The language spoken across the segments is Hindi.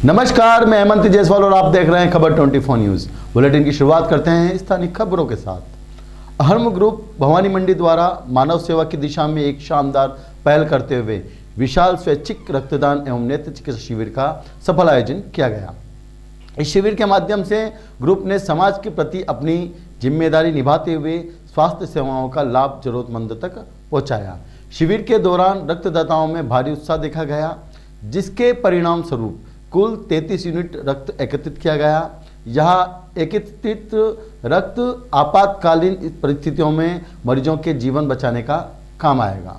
नमस्कार, मैं हेमंत जायसवाल और आप देख रहे हैं खबर 24 न्यूज। बुलेटिन की शुरुआत करते हैं स्थानीय खबरों के साथ। अहर्म ग्रुप भवानी मंडी द्वारा मानव सेवा की दिशा में एक शानदार पहल करते हुए विशाल स्वैच्छिक रक्तदान एवं नेत्र चिकित्सा शिविर का सफल आयोजन किया गया। इस शिविर के माध्यम से ग्रुप ने समाज के प्रति अपनी जिम्मेदारी निभाते हुए स्वास्थ्य सेवाओं का लाभ जरूरतमंद तक पहुंचाया। शिविर के दौरान रक्तदाताओं में भारी उत्साह देखा गया, जिसके परिणाम स्वरूप कुल 33 यूनिट रक्त एकत्रित किया गया। यह एकत्रित रक्त आपातकालीन परिस्थितियों में मरीजों के जीवन बचाने का काम आएगा।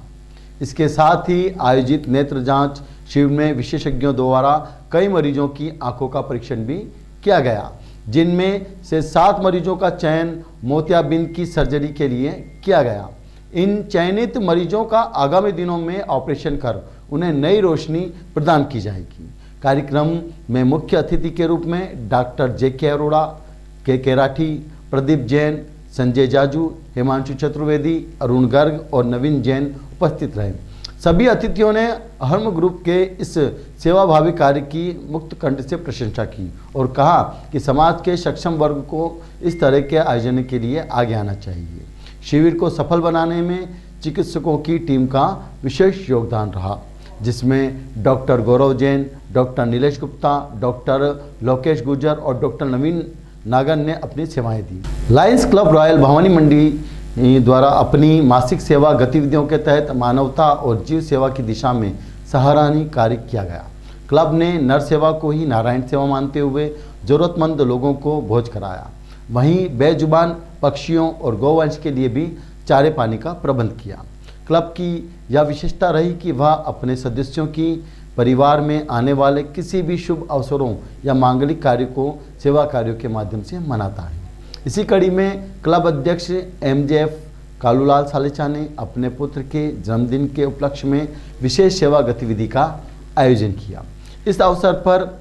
इसके साथ ही आयोजित नेत्र जांच शिविर में विशेषज्ञों द्वारा कई मरीजों की आंखों का परीक्षण भी किया गया, जिनमें से 7 मरीजों का चयन मोतियाबिंद की सर्जरी के लिए किया गया। इन चयनित मरीजों का आगामी दिनों में ऑपरेशन कर उन्हें नई रोशनी प्रदान की जाएगी। कार्यक्रम में मुख्य अतिथि के रूप में डॉक्टर जे.के. अरोड़ा, के राठी, प्रदीप जैन, संजय जाजू, हिमांशु चतुर्वेदी, अरुण गर्ग और नवीन जैन उपस्थित रहे। सभी अतिथियों ने अहर्म ग्रुप के इस सेवाभावी कार्य की मुक्त कंठ से प्रशंसा की और कहा कि समाज के सक्षम वर्ग को इस तरह के आयोजन के लिए आगे आना चाहिए। शिविर को सफल बनाने में चिकित्सकों की टीम का विशेष योगदान रहा, जिसमें डॉक्टर गौरव जैन, डॉक्टर नीलेश गुप्ता, डॉक्टर लोकेश गुर्जर और डॉक्टर नवीन नागर ने अपनी सेवाएं दी। लायंस क्लब रॉयल भवानी मंडी द्वारा अपनी मासिक सेवा गतिविधियों के तहत मानवता और जीव सेवा की दिशा में सराहनीय कार्य किया गया। क्लब ने नर सेवा को ही नारायण सेवा मानते हुए जरूरतमंद लोगों को भोज कराया। वहीं बेजुबान पक्षियों और गौवंश के लिए भी चारे पानी का प्रबंध किया। क्लब की यह विशेषता रही कि वह अपने सदस्यों की परिवार में आने वाले किसी भी शुभ अवसरों या मांगलिक कार्य को सेवा कार्यों के माध्यम से मनाता है। इसी कड़ी में क्लब अध्यक्ष MJF कालूलाल सालेचा ने अपने पुत्र के जन्मदिन के उपलक्ष्य में विशेष सेवा गतिविधि का आयोजन किया। इस अवसर पर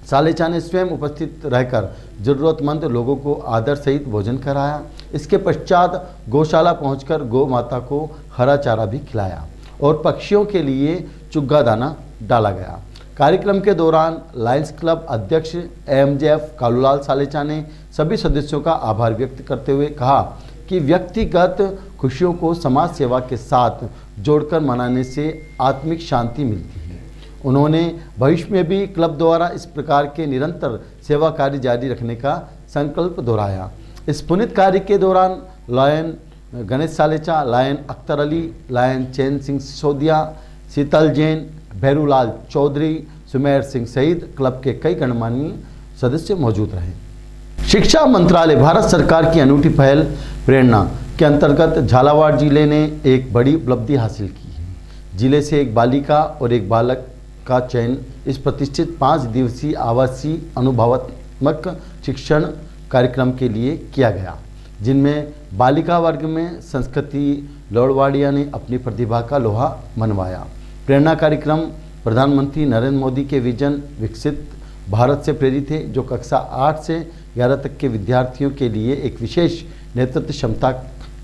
सालेचा ने स्वयं उपस्थित रहकर जरूरतमंद लोगों को आदर सहित भोजन कराया। इसके पश्चात गौशाला पहुंचकर गौ माता को हरा चारा भी खिलाया और पक्षियों के लिए चुग्गा दाना डाला गया। कार्यक्रम के दौरान लायंस क्लब अध्यक्ष MJF कालूलाल सालेचा ने सभी सदस्यों का आभार व्यक्त करते हुए कहा कि व्यक्तिगत खुशियों को समाज सेवा के साथ जोड़कर मनाने से आत्मिक शांति मिलती है। उन्होंने भविष्य में भी क्लब द्वारा इस प्रकार के निरंतर सेवा कार्य जारी रखने का संकल्प दोहराया। इस पुनीत कार्य के दौरान lion Ganesh सालेचा, lion Akhtar Ali, lion चैन सिंह सिसोदिया, शीतल जैन, भैरूलाल चौधरी, सुमेर सिंह सहित क्लब के कई गणमान्य सदस्य मौजूद रहे। शिक्षा मंत्रालय भारत सरकार की अनूठी पहल प्रेरणा के अंतर्गत झालावाड़ जिले ने एक बड़ी उपलब्धि हासिल की है। जिले से एक बालिका और एक बालक का चयन इस प्रतिष्ठित 5 दिवसीय आवासीय अनुभवात्मक शिक्षण कार्यक्रम के लिए किया गया, जिनमें बालिका वर्ग में संस्कृति लौड़वाड़िया ने अपनी प्रतिभा का लोहा मनवाया। प्रेरणा कार्यक्रम प्रधानमंत्री नरेंद्र मोदी के विजन विकसित भारत से प्रेरित है, जो कक्षा 8 से 11 तक के विद्यार्थियों के लिए एक विशेष नेतृत्व क्षमता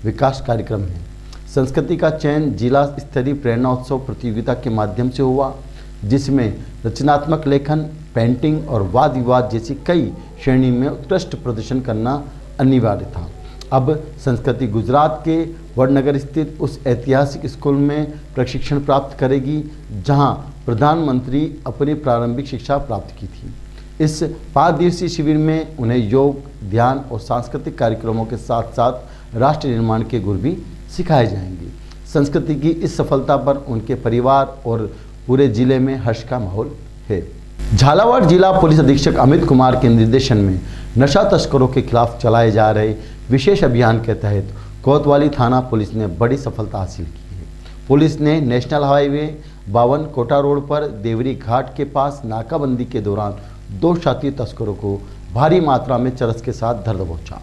विकास कार्यक्रम है। संस्कृति का चयन जिला स्तरीय प्रेरणा उत्सव प्रतियोगिता के माध्यम से हुआ, जिसमें रचनात्मक लेखन, पेंटिंग और वाद विवाद जैसी कई श्रेणी में उत्कृष्ट प्रदर्शन करना अनिवार्य था। अब संस्कृति गुजरात के वडनगर स्थित उस ऐतिहासिक स्कूल में प्रशिक्षण प्राप्त करेगी, जहां प्रधानमंत्री अपनी प्रारंभिक शिक्षा प्राप्त की थी। इस 5 दिवसीय शिविर में उन्हें योग, ध्यान और सांस्कृतिक कार्यक्रमों के साथ साथ राष्ट्र निर्माण के गुर भी सिखाए जाएंगे। संस्कृति की इस सफलता पर उनके परिवार और पूरे जिले में हर्ष का माहौल है। झालावाड़ जिला पुलिस अधीक्षक अमित कुमार के निर्देशन में नशा तस्करों के खिलाफ चलाए जा रहे विशेष अभियान के तहत कोतवाली थाना पुलिस ने बड़ी सफलता हासिल की है। पुलिस ने नेशनल हाईवे 52 कोटा रोड पर देवरी घाट के पास नाकाबंदी के दौरान 2 शातिर तस्करों को भारी मात्रा में चरस के साथ धर दबोचा।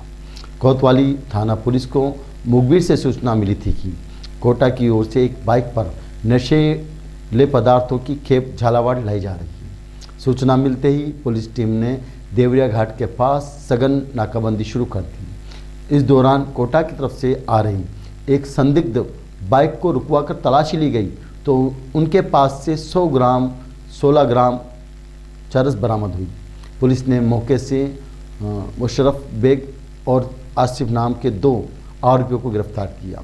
कोतवाली थाना पुलिस को मुखबिर से सूचना मिली थी कि कोटा की ओर से एक बाइक पर नशीले पदार्थों की खेप झालावाड़ लाई जा रही है। सूचना मिलते ही पुलिस टीम ने देवरिया घाट के पास सघन नाकाबंदी शुरू कर दी। इस दौरान कोटा की तरफ से आ रही एक संदिग्ध बाइक को रुकवाकर तलाशी ली गई तो उनके पास से 100 ग्राम 16 ग्राम चरस बरामद हुई। पुलिस ने मौके से मुशर्रफ बेग और आसिफ नाम के 2 आरोपियों को गिरफ्तार किया।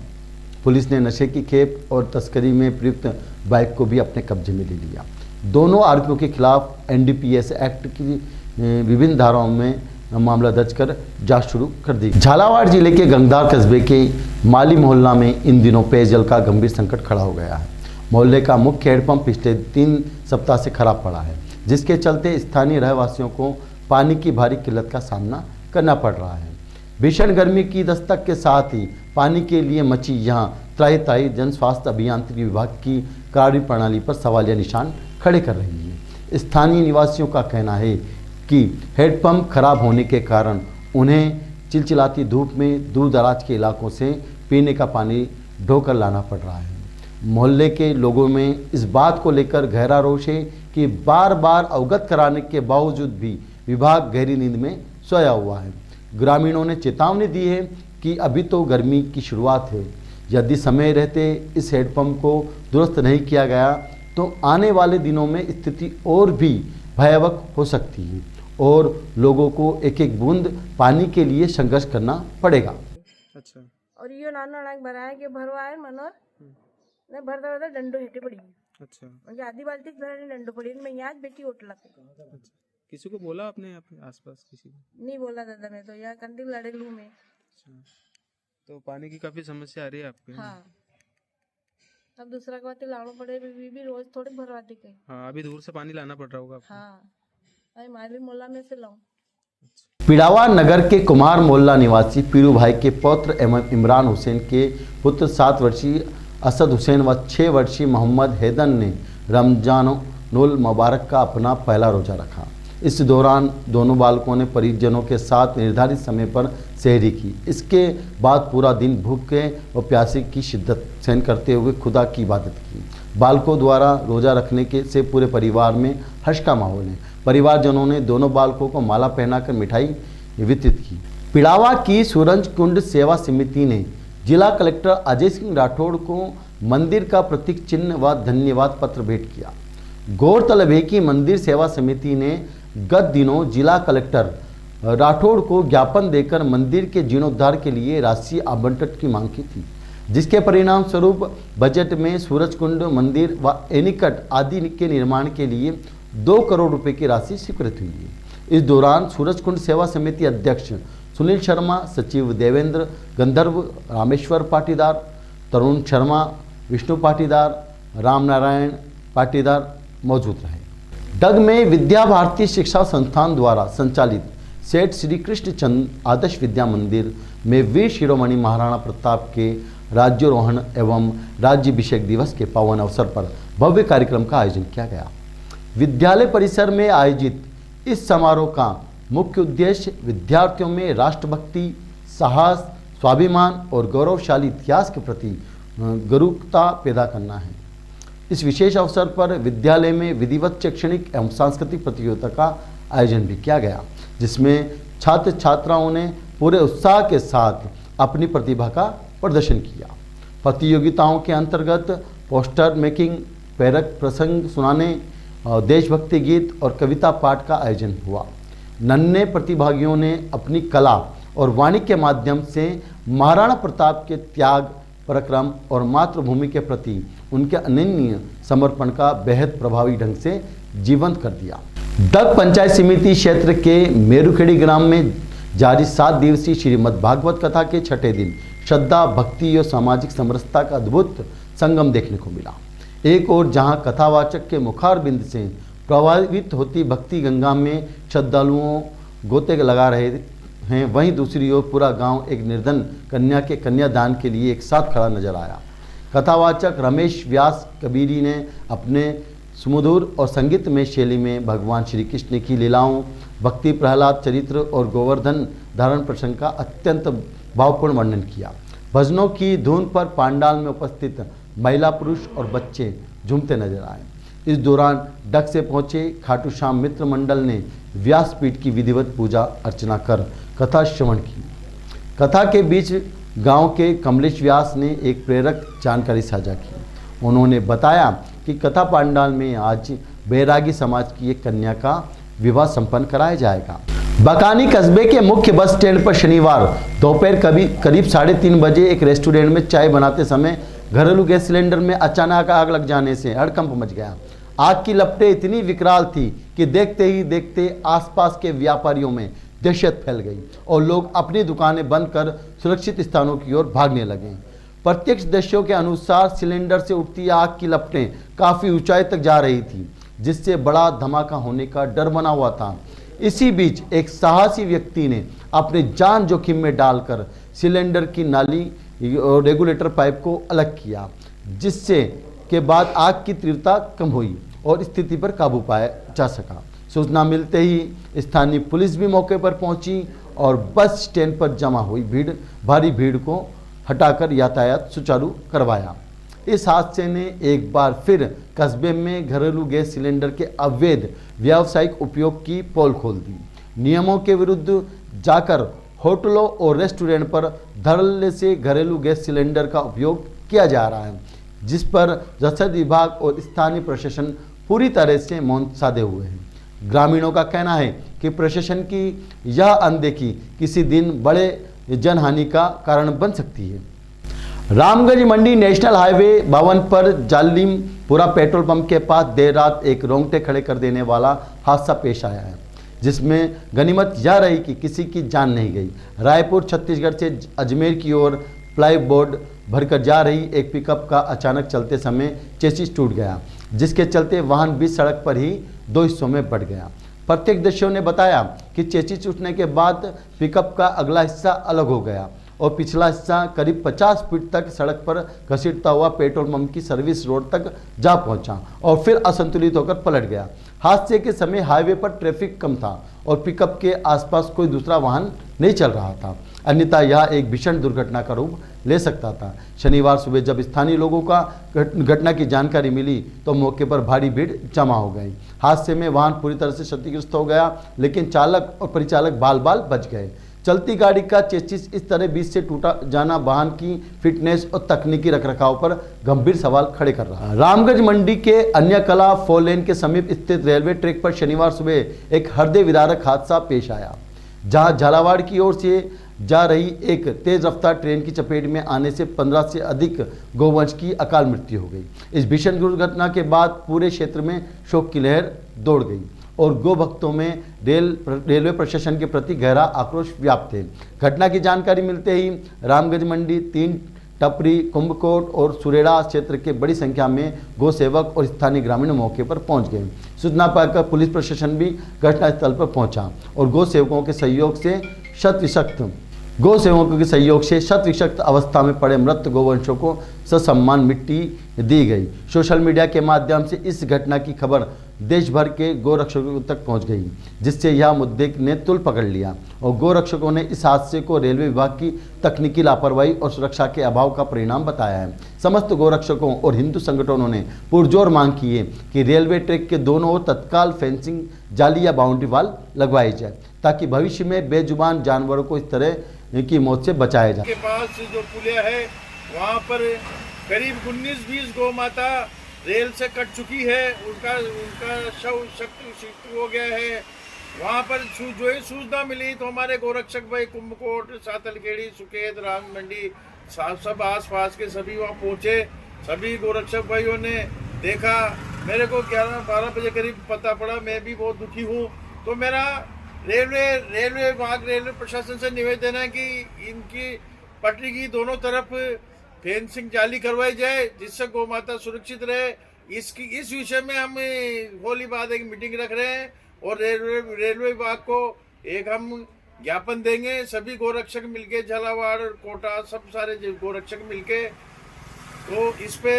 पुलिस ने नशे की खेप और तस्करी में प्रयुक्त बाइक को भी अपने कब्जे में ले लिया। दोनों आरोपियों के खिलाफ एनडीपीएस एक्ट की विभिन्न धाराओं में मामला दर्ज कर जांच शुरू कर दी। झालावाड़ जिले के गंगदार कस्बे के माली मोहल्ला में इन दिनों पेयजल का गंभीर संकट खड़ा हो गया है। मोहल्ले का मुख्य हैंडपंप पिछले 3 सप्ताह से खराब पड़ा है, जिसके चलते स्थानीय रहवासियों को पानी की भारी किल्लत का सामना करना पड़ रहा है। भीषण गर्मी की दस्तक के साथ ही पानी के लिए मची यहाँ त्राही जन स्वास्थ्य अभियांत्रिकी विभाग की कार्यप्रणाली पर सवालिया निशान खड़े कर रही है। स्थानीय निवासियों का कहना है कि हैंडपंप खराब होने के कारण उन्हें चिलचिलाती धूप में दूर दराज के इलाकों से पीने का पानी ढोकर लाना पड़ रहा है। मोहल्ले के लोगों में इस बात को लेकर गहरा रोष है कि बार बार अवगत कराने के बावजूद भी विभाग गहरी नींद में सोया हुआ है। ग्रामीणों ने चेतावनी दी है कि अभी तो गर्मी की शुरुआत है, यदि समय रहते इस हैंडपंप को दुरुस्त नहीं किया गया तो आने वाले दिनों में स्थिति और भी भयावह हो सकती है और लोगों को एक एक बूंद पानी के लिए संघर्ष करना पड़ेगा। अच्छा। और ये नाना नाक भराय के भरवा आहे मनोर ने भरता भरता डंडो हेटे पड़ी। अच्छा। म्हणजे आधी बाल्टीच भराने डंडो पड़ी मैं यहाँ बेटी उठला अच्छा। किसी को बोला आपने यहाँ पे आसपास किसी को? नहीं बोला दादा, मैं तो यहाँ कंटिन्यू लड़े लू में। अच्छा। तो पानी की काफी समस्या आ रही है आपके? हाँ, अब दूसरा के बात लाना पड़े भी रोज थोड़ी भरवाती कहीं। हाँ, अभी दूर से पानी लाना पड़ रहा होगा आपको। हाँ, अरे माली मोहल्ला में से लाऊं। पिड़ावा नगर के कुमार मोहल्ला निवासी पीरू भाई के पौत्र एवं इमरान हुसैन के पुत्र 7 वर्षीय असद हुसैन व 6 वर्षीय मोहम्मद हैदन ने रमजानुल मुबारक का अपना पहला रोजा रखा। इस दौरान दोनों बालकों ने परिजनों के साथ निर्धारित समय पर सहरी की। इसके बाद पूरा दिन भूखे व प्यासे की शिद्दत सहन करते हुए खुदा की इबादत की। बालकों द्वारा रोजा रखने के से पूरे परिवार में हर्ष का माहौल है। परिवारजनों ने दोनों बालकों को माला पहनाकर मिठाई वितरित की। पिड़ावा की सूरज कुंड सेवा समिति ने जिला कलेक्टर अजय सिंह राठौड़ को मंदिर का प्रतीक चिन्ह व धन्यवाद पत्र भेंट किया। गौरतलब है कि मंदिर सेवा समिति ने गत दिनों जिला कलेक्टर राठौड़ को ज्ञापन देकर मंदिर के जीर्णोद्धार के लिए राशि आवंटन की मांग की थी, जिसके परिणाम स्वरूप बजट में सूरजकुंड मंदिर व एनीकट आदि के निर्माण के लिए 2 करोड़ रुपए की राशि स्वीकृत हुई है। इस दौरान सूरजकुंड सेवा समिति अध्यक्ष सुनील शर्मा, सचिव देवेंद्र गंधर्व, रामेश्वर पाटीदार, तरुण शर्मा, विष्णु पाटीदार, राम नारायण पाटीदार मौजूद रहे। डग में विद्या भारती शिक्षा संस्थान द्वारा संचालित सेठ श्री कृष्ण चंद आदर्श विद्या मंदिर में वीर शिरोमणि महाराणा प्रताप के राज्यारोहण एवं राज्याभिषेक दिवस के पावन अवसर पर भव्य कार्यक्रम का आयोजन किया गया। विद्यालय परिसर में आयोजित इस समारोह का मुख्य उद्देश्य विद्यार्थियों में राष्ट्रभक्ति, साहस, स्वाभिमान और गौरवशाली इतिहास के प्रति जागरूकता पैदा करना है। इस विशेष अवसर पर विद्यालय में विधिवत शैक्षणिक एवं सांस्कृतिक प्रतियोगिता का आयोजन भी किया गया, जिसमें छात्र छात्राओं ने पूरे उत्साह के साथ अपनी प्रतिभा का प्रदर्शन किया। प्रतियोगिताओं के अंतर्गत पोस्टर मेकिंग, प्रेरक प्रसंग सुनाने, देशभक्ति गीत और कविता पाठ का आयोजन हुआ। नन्हे प्रतिभागियों ने अपनी कला और वाणी के माध्यम से महाराणा प्रताप के त्याग, पराक्रम और मातृभूमि के प्रति उनके अनन्य समर्पण का बेहद प्रभावी ढंग से जीवंत कर दिया। डग पंचायत समिति क्षेत्र के मेरुखेड़ी ग्राम में जारी 7 दिवसीय श्रीमद् भागवत कथा के 6ठे दिन श्रद्धा, भक्ति और सामाजिक समरसता का अद्भुत संगम देखने को मिला। एक और जहां कथावाचक के मुखार बिंद से प्रभावित होती भक्ति गंगा में श्रद्धालुओं गोते लगा रहे हैं, वहीं दूसरी ओर पूरा गांव एक निर्धन कन्या के कन्यादान के लिए एक साथ खड़ा नजर आया। कथावाचक रमेश व्यास कबीरी ने अपने सुमधुर और संगीतमय शैली में भगवान श्री कृष्ण की लीलाओं, भक्ति प्रहलाद चरित्र और गोवर्धन धारण प्रसंग का अत्यंत भावपूर्ण वर्णन किया। भजनों की धुन पर पंडाल में उपस्थित महिला, पुरुष और बच्चे झूमते नजर आए। इस दौरान डग से पहुंचे खाटू श्याम मित्र मंडल ने व्यासपीठ की विधिवत पूजा अर्चना कर कथा श्रवण की। कथा के बीच गांव के कमलेश व्यास ने एक प्रेरक जानकारी साझा की। उन्होंने बताया कि कथा पंडाल में आज बैरागी समाज की एक कन्या का विवाह संपन्न कराया जाएगा। बकानी कस्बे के मुख्य बस स्टैंड पर शनिवार दोपहर करीब 3:30 बजे एक रेस्टोरेंट में चाय बनाते समय घरेलू गैस सिलेंडर में अचानक आग लग जाने से हड़कंप मच गया। आग की लपटें इतनी विकराल थी कि देखते ही देखते आसपास के व्यापारियों में दहशत फैल गई और लोग अपनी दुकानें बंद कर सुरक्षित स्थानों की ओर भागने लगे। प्रत्यक्षदर्शियों के अनुसार सिलेंडर से उठती आग की लपटें काफ़ी ऊंचाई तक जा रही थी, जिससे बड़ा धमाका होने का डर बना हुआ था। इसी बीच एक साहसी व्यक्ति ने अपनी जान जोखिम में डालकर सिलेंडर की नाली और रेगुलेटर पाइप को अलग किया, जिससे के बाद आग की तीव्रता कम हुई और स्थिति पर काबू पाया जा सका। सूचना मिलते ही स्थानीय पुलिस भी मौके पर पहुंची और बस स्टैंड पर जमा हुई भारी भीड़ को हटाकर यातायात सुचारू करवाया। इस हादसे ने एक बार फिर कस्बे में घरेलू गैस सिलेंडर के अवैध व्यावसायिक उपयोग की पोल खोल दी। नियमों के विरुद्ध जाकर होटलों और रेस्टोरेंट पर धड़ल्ले से घरेलू गैस सिलेंडर का उपयोग किया जा रहा है, जिस पर रसद विभाग और स्थानीय प्रशासन पूरी तरह से मौन साधे हुए हैं। ग्रामीणों का कहना है कि प्रशासन की यह अनदेखी किसी दिन बड़े जनहानि का कारण बन सकती है। रामगंज मंडी नेशनल हाईवे 52 पर जालिमपुरा पेट्रोल पंप के पास देर रात एक रोंगटे खड़े कर देने वाला हादसा पेश आया है, जिसमें गनीमत यह रही कि किसी की जान नहीं गई। रायपुर छत्तीसगढ़ से अजमेर की ओर प्लाईबोर्ड भरकर जा रही एक पिकअप का अचानक चलते समय चेसिस टूट गया, जिसके चलते वाहन बीच सड़क पर ही 2 हिस्सों में बंट गया। प्रत्यक्षदर्शियों ने बताया कि चेसिस टूटने के बाद पिकअप का अगला हिस्सा अलग हो गया और पिछला हिस्सा करीब 50 फीट तक सड़क पर घसीटता हुआ पेट्रोल पंप की सर्विस रोड तक जा पहुंचा और फिर असंतुलित होकर पलट गया। हादसे के समय हाईवे पर ट्रैफिक कम था और पिकअप के आसपास कोई दूसरा वाहन नहीं चल रहा था, अन्यथा यह एक भीषण दुर्घटना का रूप ले सकता था। शनिवार सुबह जब स्थानीय लोगों का घटना की जानकारी मिली तो मौके पर भारी भीड़ जमा हो गई। हादसे में वाहन पूरी तरह से क्षतिग्रस्त हो गया, लेकिन चालक और परिचालक बाल बाल बच गए। चलती गाड़ी का चेसिस इस तरह बीच से टूटा जाना वाहन की फिटनेस और तकनीकी रखरखाव पर गंभीर सवाल खड़े कर रहा है। रामगंज मंडी के अन्य कला 4 लेन के समीप स्थित रेलवे ट्रैक पर शनिवार सुबह एक हृदय विदारक हादसा पेश आया, जहां झालावाड़ की ओर से जा रही एक तेज रफ्तार ट्रेन की चपेट में आने से 15 से अधिक गौवंश की अकाल मृत्यु हो गई। इस भीषण दुर्घटना के बाद पूरे क्षेत्र में शोक की लहर दौड़ गई और गौ भक्तों में रेलवे प्रशासन के प्रति गहरा आक्रोश व्याप्त है। घटना की जानकारी मिलते ही रामगंज मंडी 3 टपरी, कुंभकोट और सुरेड़ा क्षेत्र के बड़ी संख्या में गौ सेवक और स्थानीय ग्रामीण मौके पर पहुंच गए। सूचना पाकर पुलिस प्रशासन भी घटनास्थल पर पहुंचा और गौ सेवकों के सहयोग से शत विषक्त अवस्था में पड़े मृत गौवंशों को ससम्मान मिट्टी दी गई। सोशल मीडिया के माध्यम से इस घटना की खबर देश भर के गौरक्षकों तक पहुंच गई, जिससे यह मुद्दे ने तुल पकड़ लिया और गौरक्षकों ने इस हादसे को रेलवे विभाग की तकनीकी लापरवाही और सुरक्षा के अभाव का परिणाम बताया है। समस्त गौरक्षकों और हिंदू संगठनों ने पुरजोर मांग की है कि रेलवे ट्रैक के दोनों ओर तत्काल फेंसिंग, जाली या बाउंड्री वाल लगवाई जाए, ताकि भविष्य में बेजुबान जानवरों को इस तरह की मौत से बचाया जाए। के पास जो पुलिया है वहाँ पर करीब 19-20 गौ माता रेल से कट चुकी है, उनका शव शक्ति हो गया है। वहाँ पर जो है सूचना मिली तो हमारे गोरक्षक भाई कुंभकोट, सातलखेड़ी, सुकेत, राम मंडी सब आसपास के सभी वहाँ पहुँचे। सभी गोरक्षक भाइयों ने देखा। मेरे को 11-12 बजे करीब पता पड़ा। मैं भी बहुत दुखी हूँ। तो मेरा रेलवे विभाग, रेलवे प्रशासन से निवेदन है कि इनकी पटरी की दोनों तरफ फेंसिंग जाली करवाई जाए, जिससे गौ माता सुरक्षित रहे। इस विषय में हम होली बाद एक मीटिंग रख रहे हैं और रेलवे विभाग को एक हम ज्ञापन देंगे। सभी गोरक्षक मिलके, झालावाड़, कोटा, सब सारे गोरक्षक मिलके, तो इस पे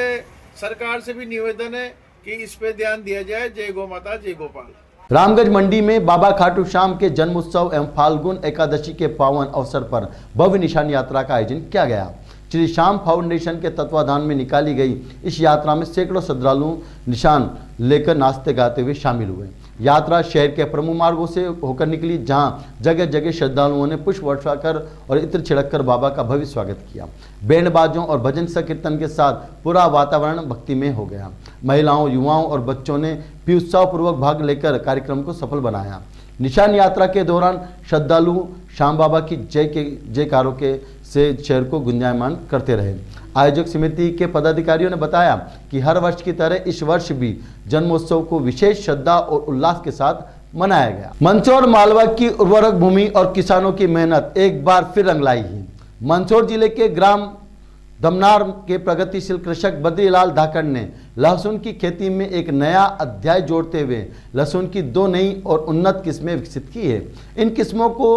सरकार से भी निवेदन है कि इस पे ध्यान दिया जाए। जय गौ माता, जय गोपाल। रामगंज मंडी में बाबा खाटू श्याम के जन्म उत्सव एवं फाल्गुन एकादशी के पावन अवसर पर भव्य निशान यात्रा का आयोजन किया गया। श्री श्याम फाउंडेशन के तत्वाधान में निकाली गई इस यात्रा में सैकड़ों श्रद्धालु निशान लेकर नाचते गाते हुए शामिल हुए। यात्रा शहर के प्रमुख मार्गों से होकर निकली, जहां जगह जगह श्रद्धालुओं ने पुष्प वर्षा कर और इत्र छिड़ककर बाबा का भव्य स्वागत किया। बैंड बाजों और भजन संकीर्तन के साथ पूरा वातावरण भक्तिमय हो गया। महिलाओं, युवाओं और बच्चों ने भी उत्साहपूर्वक भाग लेकर कार्यक्रम को सफल बनाया। निशान यात्रा के दौरान श्रद्धालु श्याम बाबा की जय के जयकारों के से शहर को गुंजायमान करते रहे। आयोजक समिति के पदाधिकारियों ने बताया कि हर वर्ष की तरह इस वर्ष भी जन्मोत्सव को विशेष श्रद्धा और उल्लास के साथ मनाया गया। मंदसौर मालवा की उर्वरक भूमि और किसानों की मेहनत एक बार फिर रंग लाई है। मंदसौर जिले के ग्राम दमनार के प्रगतिशील कृषक बद्रीलाल धाकड़ ने लहसुन की खेती में एक नया अध्याय जोड़ते हुए लहसुन की 2 नई और उन्नत किस्में विकसित की है। इन किस्मों को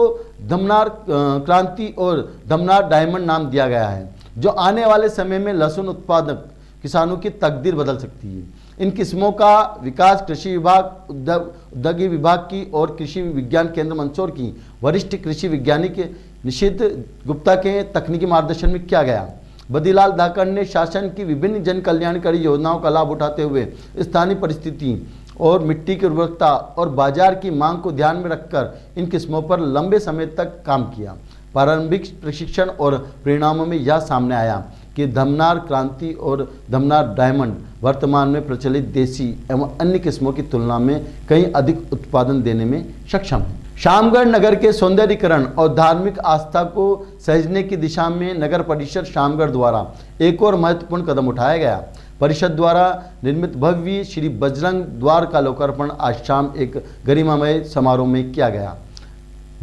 दमनार क्रांति और दमनार डायमंड नाम दिया गया है, जो आने वाले समय में लहसुन उत्पादक किसानों की तकदीर बदल सकती है। इन किस्मों का विकास कृषि विभाग, उद्योगी विभाग की और कृषि विज्ञान केंद्र मंदसौर की वरिष्ठ कृषि वैज्ञानिक निशित गुप्ता के तकनीकी मार्गदर्शन में किया गया। बद्रीलाल धाकड़ ने शासन की विभिन्न जन कल्याणकारी योजनाओं का लाभ उठाते हुए स्थानीय परिस्थिति और मिट्टी की उर्वरकता और बाजार की मांग को ध्यान में रखकर इन किस्मों पर लंबे समय तक काम किया। प्रारंभिक प्रशिक्षण और परिणामों में यह सामने आया कि दमनार क्रांति और दमनार डायमंड वर्तमान में प्रचलित देसी एवं अन्य किस्मों की तुलना में कहीं अधिक उत्पादन देने में सक्षम है। शामगढ़ नगर के सौंदर्यीकरण और धार्मिक आस्था को सहेजने की दिशा में नगर परिषद शामगढ़ द्वारा एक और महत्वपूर्ण कदम उठाया गया। परिषद द्वारा निर्मित भव्य श्री बजरंग द्वार का लोकार्पण आज शाम एक गरिमामय समारोह में किया गया।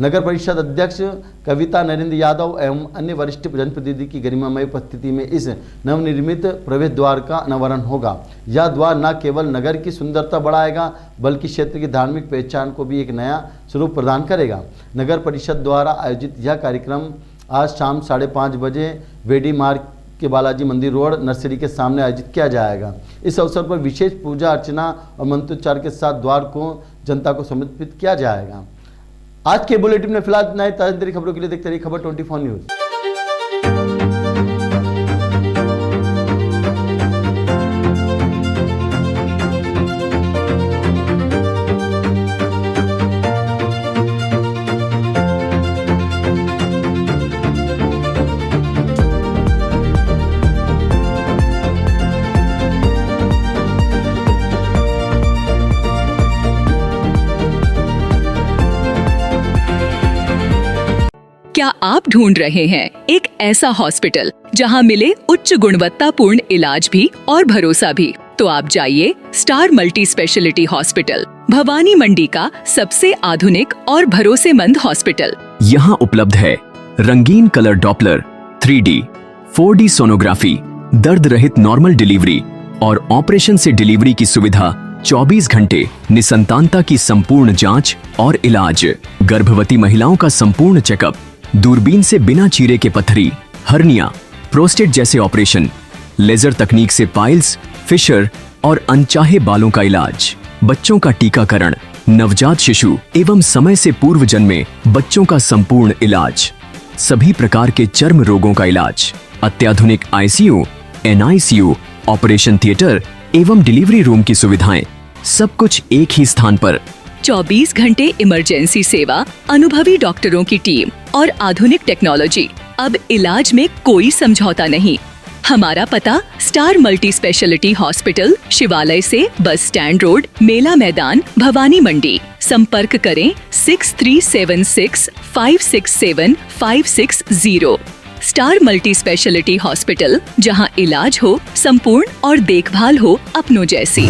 नगर परिषद अध्यक्ष कविता नरेंद्र यादव एवं अन्य वरिष्ठ जनप्रतिनिधि की गरिमामय उपस्थिति में इस नवनिर्मित प्रवेश द्वार का अनावरण होगा। यह द्वार न केवल नगर की सुंदरता बढ़ाएगा बल्कि क्षेत्र की धार्मिक पहचान को भी एक नया स्वरूप प्रदान करेगा। नगर परिषद द्वारा आयोजित यह कार्यक्रम आज शाम 5:30 बजे वेडी मार्ग के बालाजी मंदिर रोड नर्सरी के सामने आयोजित किया जाएगा। इस अवसर पर विशेष पूजा अर्चना और मंत्रोच्चार के साथ द्वार को जनता को समर्पित किया जाएगा। आज के बुलेटिन में फिलहाल नए ताज़ा खबरों के लिए देखते रहिए खबर 24 न्यूज। क्या आप ढूंढ रहे हैं एक ऐसा हॉस्पिटल जहां मिले उच्च गुणवत्तापूर्ण इलाज भी और भरोसा भी? तो आप जाइए star multi speciality hospital, Bhawani Mandi का सबसे आधुनिक और भरोसेमंद हॉस्पिटल। यहाँ उपलब्ध है रंगीन colour Doppler, 3D, 4D sonography, दर्द रहित नॉर्मल डिलीवरी और ऑपरेशन से डिलीवरी की सुविधा, 24 घंटे निसंतानता की संपूर्ण जांच और इलाज, गर्भवती महिलाओं का संपूर्ण चेकअप, दूरबीन से बिना चीरे के पथरी, हर्निया, प्रोस्टेट जैसे ऑपरेशन, लेजर तकनीक से पाइल्स, फिशर और अनचाहे बालों का इलाज, बच्चों का टीकाकरण, नवजात शिशु एवं समय से पूर्व जन्मे बच्चों का संपूर्ण इलाज, सभी प्रकार के चर्म रोगों का इलाज, अत्याधुनिक ICU, NICU, ऑपरेशन थिएटर एवं डिलीवरी रूम की सुविधाएं, सब कुछ एक ही स्थान पर। 24 घंटे इमरजेंसी सेवा, अनुभवी डॉक्टरों की टीम और आधुनिक टेक्नोलॉजी। अब इलाज में कोई समझौता नहीं। हमारा पता स्टार मल्टी स्पेशलिटी हॉस्पिटल, शिवालय से बस स्टैंड रोड, मेला मैदान, भवानी मंडी। संपर्क करें 6376 567 560। स्टार मल्टी स्पेशलिटी हॉस्पिटल, जहां इलाज हो संपूर्ण और देखभाल हो अपनों जैसी।